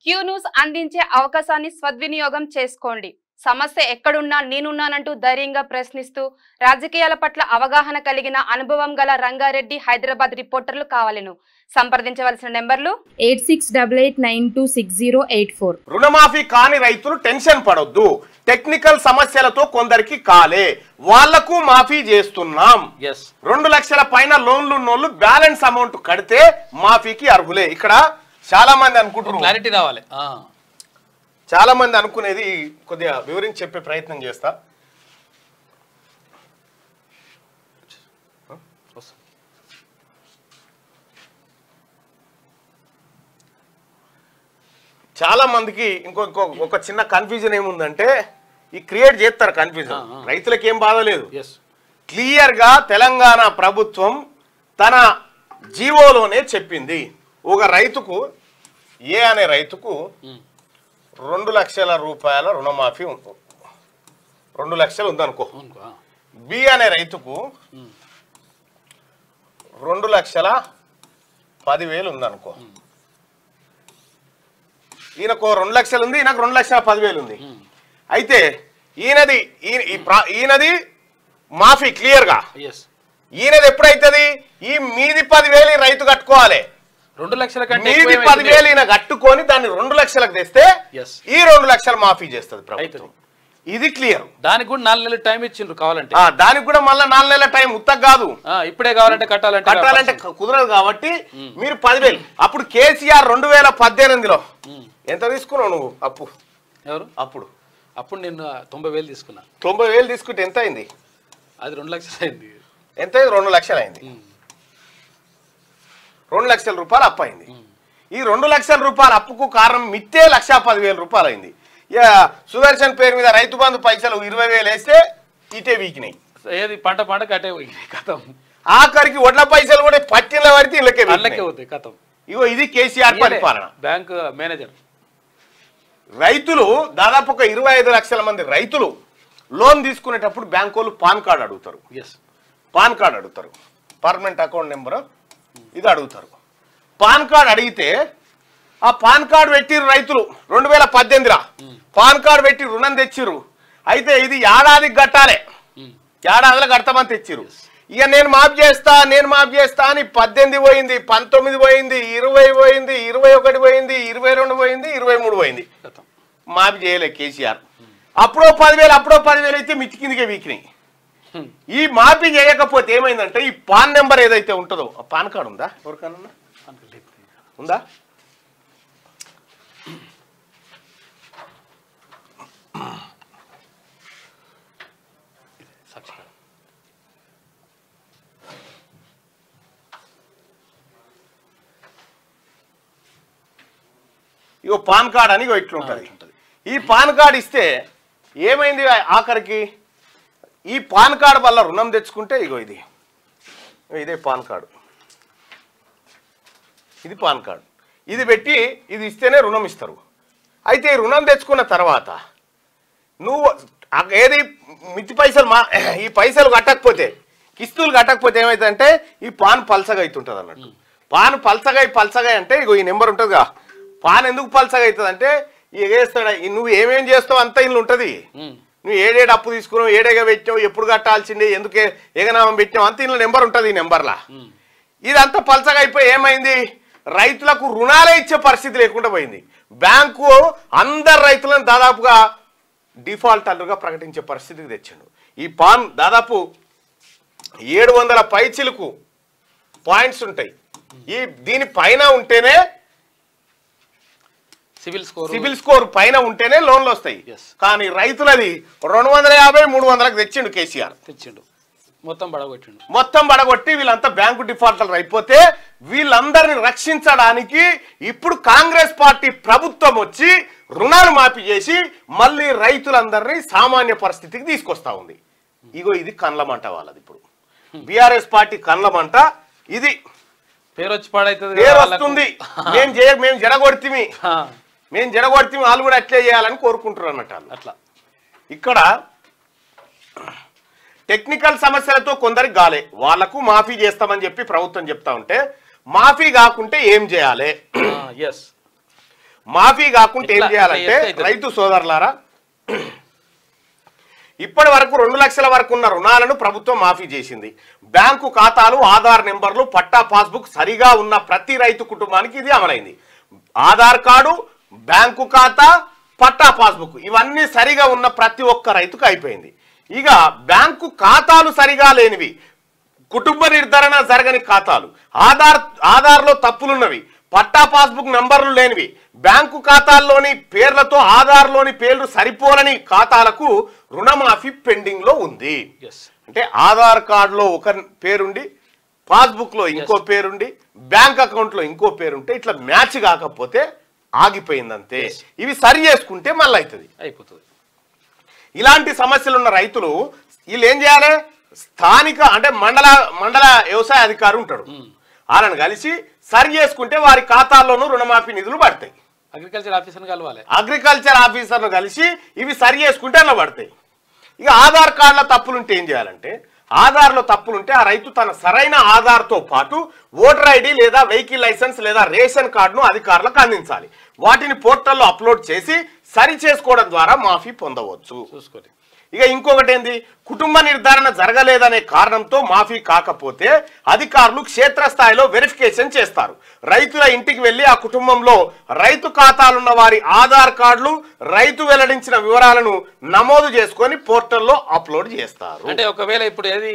Q news అందించే అవకాశాన్ని సద్వినియోగం చేసుకోండి. సమస్య ఎక్కడున్నా నేనున్నానంటూ ధైర్యంగా ప్రశ్నిస్తూ రాజకీయాల పట్ల అవగాహన కలిగిన అనుభవం గల రంగారెడ్డి హైదరాబాద్ రిపోర్టర్లు కావాలను సంప్రదించవలసిన నెంబర్లు 8688926084. రుణమాఫీ కాని రైతులు టెన్షన్ పడొద్దు. టెక్నికల్ సమస్యలతో కొందరికి కాలే, వాళ్లకు మాఫీ చేస్తున్నాం. 2 లక్షల పైన లోన్లు ఉన్నోళ్ళు బ్యాలెన్స్ అమౌంట్ కడితే మాఫీకి అర్హులే. ఇక్కడ చాలా మంది అనుకుంటున్నారు, క్లారిటీ రావాలి. చాలా మంది అనుకునేది కొద్దిగా వివరించి చెప్పే ప్రయత్నం చేస్తా. చాలా మందికి ఒక చిన్న కన్ఫ్యూజన్ ఏముందంటే, ఈ క్రియేట్ చేస్తారు కన్ఫ్యూజన్. రైతులకు ఏం బాధ లేదు. క్లియర్ గా తెలంగాణ ప్రభుత్వం తన జీవోలోనే చెప్పింది, ఒక రైతుకు ఏ అనే రైతుకు 2 లక్షల రూపాయల రుణమాఫీ 2 లక్షలు ఉందనుకో. బి అనే రైతుకు 2,10,000 ఉందనుకో. ఈయనకు 2 లక్షలు ఉంది, ఈయనకు 2,10,000 ఉంది. అయితే ఈయనది మాఫీ క్లియర్ గా. ఈయనది ఎప్పుడైతుంది? ఈ మీది 10,000 రైతు కట్టుకోవాలి. 2 లక్షల కంటే మీది 10,000 ఈయన కట్టుకొని దాన్ని 2 లక్షలకు తెస్తే ఈ 2 లక్షలు మాఫీ చేస్తుంది ప్రభుత్వం. ఇది క్లియర్. దానికి కూడా 4 నెలల టైం ఇచ్చిండ్రు కావాలంటే. దానికి కూడా మళ్ళీ 4 నెలల టైం ఉత్తగ కాదు, ఇప్పుడే కావాలంటే కట్టాలంటే కుదరదు. కాబట్టి మీరు 10,000 అప్పుడు కేసీఆర్ 2018లో ఎంత తీసుకున్నావు నువ్వు అప్పు? ఎవరు అప్పుడు నేను 90,000 తీసుకున్నా. 90,000 తీసుకుంటే ఎంత అయింది? అది 2 లక్షలు అయింది. ఎంత అయింది? 2 లక్షలు అయింది. 2 లక్షల రూపాయలు అప్పు అయింది. ఈ 2 లక్షల రూపాయల అప్పుకు కారణం మిత్తే 1,10,000 రూపాయలు అయింది. సుదర్శన్ పేరు మీద రైతు బంధు పైసలు 20,000 వేస్తే ఇటే వీకినాయి. ఏది పంట కట్టే కథం. ఆఖరికి వడ్ల పైసలు కూడా పట్టిన పడితే ఇళ్ళకే అవుతాయి కథం. ఇగో ఇది కేసీఆర్ పరిపాలన. బ్యాంక్ మేనేజర్ రైతులు దాదాపు ఒక 25 లక్షల మంది రైతులు లోన్ తీసుకునేటప్పుడు బ్యాంకు వాళ్ళు పాన్ కార్డు అడుగుతారు. పాన్ కార్డు అడుగుతారు, పర్మనెంట్ అకౌంట్ నెంబర్ ఇది అడుగుతారు. పాన్ కార్డు అడిగితే ఆ పాన్ కార్డు పెట్టిరు రైతులు 2018లో పాన్ కార్డు పెట్టి రుణం తెచ్చిరు. అయితే ఇది ఏడాదికి కట్టాలి, ఏడాదిలో కడతామని తెచ్చిరు. ఇక నేను మాఫ్ చేస్తా అని 18 పోయింది, 19 పోయింది, 20 పోయింది, 21 పోయింది, 22 పోయింది, 23 పోయింది. మాఫీ చేయలే కేసీఆర్. అప్పుడో 10,000 అయితే మితి కిందకే వీకినాయి. ఈ మాఫీ చేయకపోతే ఏమైందంటే ఈ పాన్ నెంబర్ ఏదైతే ఉంటుందో, ఆ పాన్ కార్డు ఉందా ఎవరికన్నా? ఉందా? ఇగో పాన్ కార్డ్ అని ఇట్లుంటది. ఈ పాన్ కార్డ్ ఇస్తే ఏమైంది ఆఖరికి? ఈ పాన్ కార్డు వల్ల రుణం తెచ్చుకుంటే ఇగో ఇదే పాన్ కార్డు, ఇది పాన్ కార్డు. ఇది పెట్టి ఇది ఇస్తేనే రుణం ఇస్తారు. అయితే ఈ రుణం తెచ్చుకున్న తర్వాత నువ్వు ఏది మితి పైసలు ఈ పైసలు కట్టకపోతే, కిస్తులు కట్టకపోతే ఏమైతుందంటే ఈ పాన్ పల్సగా అవుతుంటుంది అన్నట్టు. పాన్ పల్సగా అంటే ఇగో ఈ నెంబర్ ఉంటుందిగా. పాన్ ఎందుకు పల్సగా అవుతుంది అంటే ఎగేస్తాడా, నువ్వు ఏమేం చేస్తావు అంత ఇల్లు ఉంటుంది. నువ్వు ఏడేడు అప్పు తీసుకున్నావు, ఏడేగా పెట్టావు, ఎప్పుడు కట్టాల్సిందే, ఎందుకే ఏగనామం పెట్టావు అంత ఇంట్లో నెంబర్ ఉంటుంది. ఈ నెంబర్లా ఇదంతా పల్సగా అయిపోయి ఏమైంది, రైతులకు రుణాలే ఇచ్చే పరిస్థితి లేకుండా పోయింది. బ్యాంకు అందరు రైతులను దాదాపుగా డిఫాల్టర్లుగా ప్రకటించే పరిస్థితికి తెచ్చిండు. ఈ పాన్ దాదాపు 700 పైచిలకు పాయింట్స్ ఉంటాయి. దీని పైన ఉంటేనే సిబిల్ స్కోర్ పైన ఉంటేనే లోన్లు వస్తాయి. కానీ రైతులది 250-300కు తెచ్చిండు కేసీఆర్. మొత్తం బడగొట్టి వీళ్ళంతా బ్యాంకు డిఫాల్టర్లు అయిపోతే వీళ్ళందరినీ రక్షించడానికి ఇప్పుడు కాంగ్రెస్ పార్టీ ప్రభుత్వం వచ్చి రుణాలు మాఫీ చేసి మళ్ళీ రైతులందరినీ సామాన్య పరిస్థితికి తీసుకొస్తా ఉంది. ఇగో ఇది కండ్లమంట వాళ్ళది. ఇప్పుడు బీఆర్ఎస్ పార్టీ కండ్లమంట. ఇది పేరు వస్తుంది, మేము జడగొడితే వాళ్ళు కూడా అట్లే చేయాలని కోరుకుంటారు అన్నట్టు. అట్లా ఇక్కడ టెక్నికల్ సమస్యలతో కొందరికి గాలే, వాళ్లకు మాఫీ చేస్తామని చెప్పి ప్రభుత్వం చెప్తా ఉంటే మాఫీ కాకుంటే ఏం చేయాలి? మాఫీ కాకుండా ఏం చేయాలంటే రైతు సోదరులారా ఇప్పటి వరకు 2 లక్షల వరకు ఉన్న రుణాలను ప్రభుత్వం మాఫీ చేసింది. బ్యాంకు ఖాతాలు, ఆధార్ నెంబర్లు, పట్టా పాస్బుక్ సరిగా ఉన్న ప్రతి రైతు కుటుంబానికి ఇది అమలైంది. ఆధార్ కార్డు, బ్యాంకు ఖాతా, పట్టా పాస్బుక్ ఇవన్నీ సరిగా ఉన్న ప్రతి ఒక్క రైతుకు అయిపోయింది. ఇక బ్యాంకు ఖాతాలు సరిగా లేనివి, కుటుంబ నిర్ధారణ జరగని ఖాతాలు, ఆధార్లో తప్పులున్నవి, పట్టా పాస్బుక్ నంబర్లు లేనివి, బ్యాంకు ఖాతాల్లోని పేర్లతో ఆధార్లోని పేర్లు సరిపోలని ఖాతాలకు రుణమాఫీ పెండింగ్ లో ఉంది. అంటే ఆధార్ కార్డులో ఒక పేరుండి, పాస్బుక్ లో ఇంకో పేరుండి, బ్యాంక్ అకౌంట్ లో ఇంకో పేరుంటే ఇట్లా మ్యాచ్ కాకపోతే ఆగిపోయిందంతే. ఇవి సరి చేసుకుంటే మళ్ళీ అయిపోతుంది. ఇలాంటి సమస్యలు ఉన్న రైతులు వీళ్ళు ఏం చేయాలి? స్థానిక అంటే మండల వ్యవసాయ అధికారి ఉంటాడు, వాళ్ళని కలిసి సరి చేసుకుంటే వారి ఖాతాల్లోనూ రుణమాఫీ నిధులు పడతాయి. అగ్రికల్చర్ ఆఫీసర్ను కలిసి ఇవి సరి చేసుకుంటే అలా పడతాయి. ఇక ఆధార్ కార్డుల తప్పులుంటే ఏం చేయాలంటే, ఆధార్లో తప్పులుంటే ఆ రైతు తన సరైన ఆధార్తో పాటు ఓటర్ ఐడి లేదా వెహికల్ లైసెన్స్ లేదా రేషన్ కార్డును అధికారులకు అందించాలి. వాటిని పోర్టల్లో అప్లోడ్ చేసి సరి చేసుకోవడం ద్వారా మాఫీ పొందవచ్చు. ఇక ఇంకొకటి ఏంది, కుటుంబ నిర్ధారణ జరగలేదనే కారణంతో మాఫీ కాకపోతే అధికారులు క్షేత్రస్థాయిలో వెరిఫికేషన్ చేస్తారు. రైతుల ఇంటికి వెళ్లి ఆ కుటుంబంలో రైతు ఖాతాలున్న వారి ఆధార్ కార్డులు, రైతు వెల్లడించిన వివరాలను నమోదు చేసుకొని పోర్టల్లో అప్లోడ్ చేస్తారు. అంటే ఒకవేళ ఇప్పుడు ఏది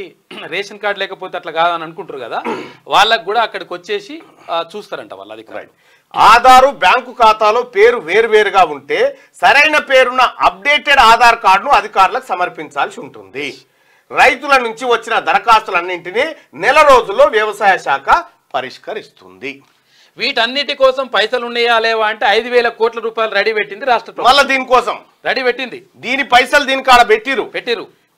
రేషన్ కార్డు లేకపోతే అట్లా కాదని అనుకుంటారు కదా, వాళ్ళకు కూడా అక్కడికి వచ్చేసి చూస్తారంట వాళ్ళ అధికారులు. ఆధారు, బ్యాంకు ఖాతాలో పేరు వేరువేరుగా ఉంటే సరైన పేరున్న అప్డేటెడ్ ఆధార్ కార్డును అధికారులకు సమర్పించాల్సి ఉంటుంది. రైతుల నుంచి వచ్చిన దరఖాస్తులన్నింటినీ నెల రోజుల్లో వ్యవసాయ శాఖ పరిష్కరిస్తుంది. వీటన్నిటి కోసం పైసలు ఉన్నాయా లేవా అంటే 5,000 కోట్ల రూపాయలు రెడీ పెట్టింది రాష్ట్ర ప్రభుత్వం. మళ్ళీ దీనికోసం రెడీ పెట్టింది, దీని పైసలు దీనికి ఆడ పెట్టిరు.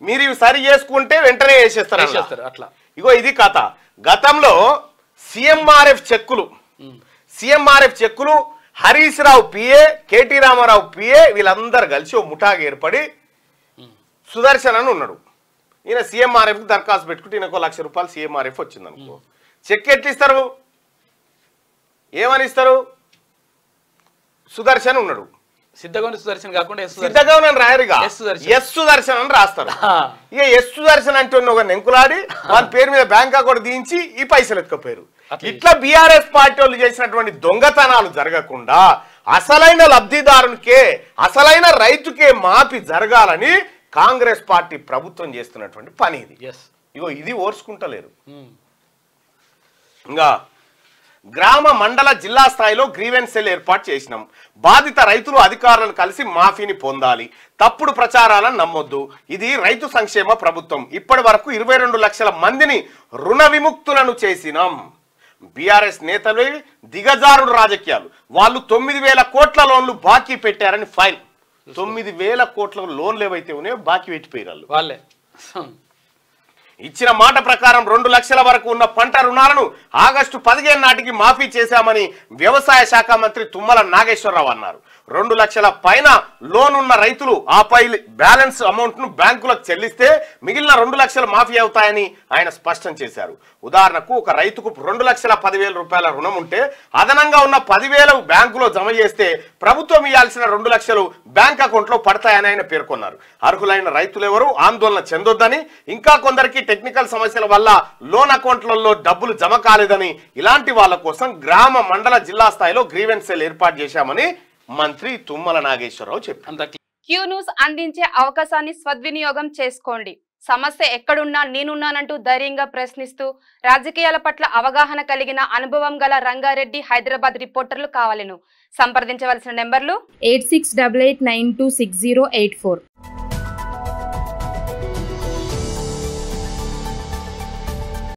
మీరు ఇవి సరి చేసుకుంటే వెంటనే వేసేస్తారు అట్లా. ఇగో ఇది కథ. గతంలో సిఎంఆర్ఎఫ్ చెక్కులు Harish Rao PA, KT Ramarao PA వీళ్ళందరూ కలిసి ఓ ముఠాగా ఏర్పడి సుదర్శన్ అని ఉన్నాడు. ఈయన సీఎంఆర్ఎఫ్ దరఖాస్తు పెట్టుకుంటే ఈయనకు 1 లక్ష రూపాయలు సీఎంఆర్ఎఫ్ వచ్చింది అనుకో, చెక్ ఎట్లు ఇస్తారు? ఏమని ఇస్తారు? సుదర్శన్ ఉన్నాడు, సిద్ధగౌని సుదర్శన్ కాకుండా సిద్ధగౌని అని రాయరుగా, ఎస్ సుదర్శన్ అని రాస్తారు. ఇక ఎస్ సుదర్శన్ అంటే ఒక నెంకులాడి వాళ్ళ పేరు మీద బ్యాంక్ అకౌంట్ దించి ఈ పైసలు ఎత్తుకపోయారు. ఇట్లా బీఆర్ఎస్ పార్టీ వాళ్ళు చేసినటువంటి దొంగతనాలు జరగకుండా అసలైన లబ్ధిదారునికే, అసలైన రైతుకే మాఫీ జరగాలని కాంగ్రెస్ పార్టీ ప్రభుత్వం చేస్తున్నటువంటి పని ఇది. ఇగో ఇది ఓర్చుకుంటలేరు. ఇంకా గ్రామ, మండల, జిల్లా స్థాయిలో గ్రీవెన్స్ సెల్ ఏర్పాటు చేసినాం. బాధిత రైతులు అధికారులను కలిసి మాఫీని పొందాలి. తప్పుడు ప్రచారాలను నమ్మొద్దు. ఇది రైతు సంక్షేమ ప్రభుత్వం. ఇప్పటి వరకు 22 లక్షల మందిని రుణ విముక్తులను చేసినాం. బీఆర్ఎస్ నేతలు దిగజారుడు రాజకీయాలు. వాళ్ళు 9,000 కోట్ల లోన్లు బాకీ పెట్టారని ఫైన్. 9,000 కోట్ల లోన్లు ఏవైతే ఉన్నాయో బాకీ పెట్టిపోయారు వాళ్ళే. ఇచ్చిన మాట ప్రకారం 2 లక్షల వరకు ఉన్న పంట రుణాలను ఆగస్టు 15 నాటికి మాఫీ చేశామని వ్యవసాయ శాఖ మంత్రి తుమ్మల నాగేశ్వరరావు అన్నారు. 2 లక్షల పైన లోన్ ఉన్న రైతులు ఆపై బ్యాలెన్స్ అమౌంట్ ను బ్యాంకులకు చెల్లిస్తే మిగిలిన 2 లక్షలు మాఫీ అవుతాయని ఆయన స్పష్టం చేశారు. ఉదాహరణకు ఒక రైతుకు 2,10,000 రూపాయల రుణం ఉంటే అదనంగా ఉన్న 10,000 బ్యాంకులో జమ చేస్తే ప్రభుత్వం ఇవ్వాల్సిన 2 లక్షలు బ్యాంక్ అకౌంట్ లో పడతాయని ఆయన పేర్కొన్నారు. అర్హులైన రైతులెవరూ ఆందోళన చెందొద్దని, ఇంకా కొందరికి టెక్నికల్ సమస్యల వల్ల లోన్ అకౌంట్లలో డబ్బులు జమ కాలేదని, ఇలాంటి వాళ్ళ కోసం గ్రామ, మండల, జిల్లా స్థాయిలో గ్రీవెన్స్ సెల్ ఏర్పాటు చేశామని మంత్రి తుమ్మల నాగేశ్వరరావు చెప్పారు. క్యూ న్యూస్ అందించే అవకాశాన్ని సద్వినియోగం చేసుకోండి. సమస్య ఎక్కడున్నా నేనున్నానంటూ ధైర్యంగా ప్రశ్నిస్తూ రాజకీయాల పట్ల అవగాహన కలిగిన అనుభవం గల రంగారెడ్డి హైదరాబాద్ రిపోర్టర్లు కావాలను సంప్రదించవలసిన నెంబర్లు 8688926084.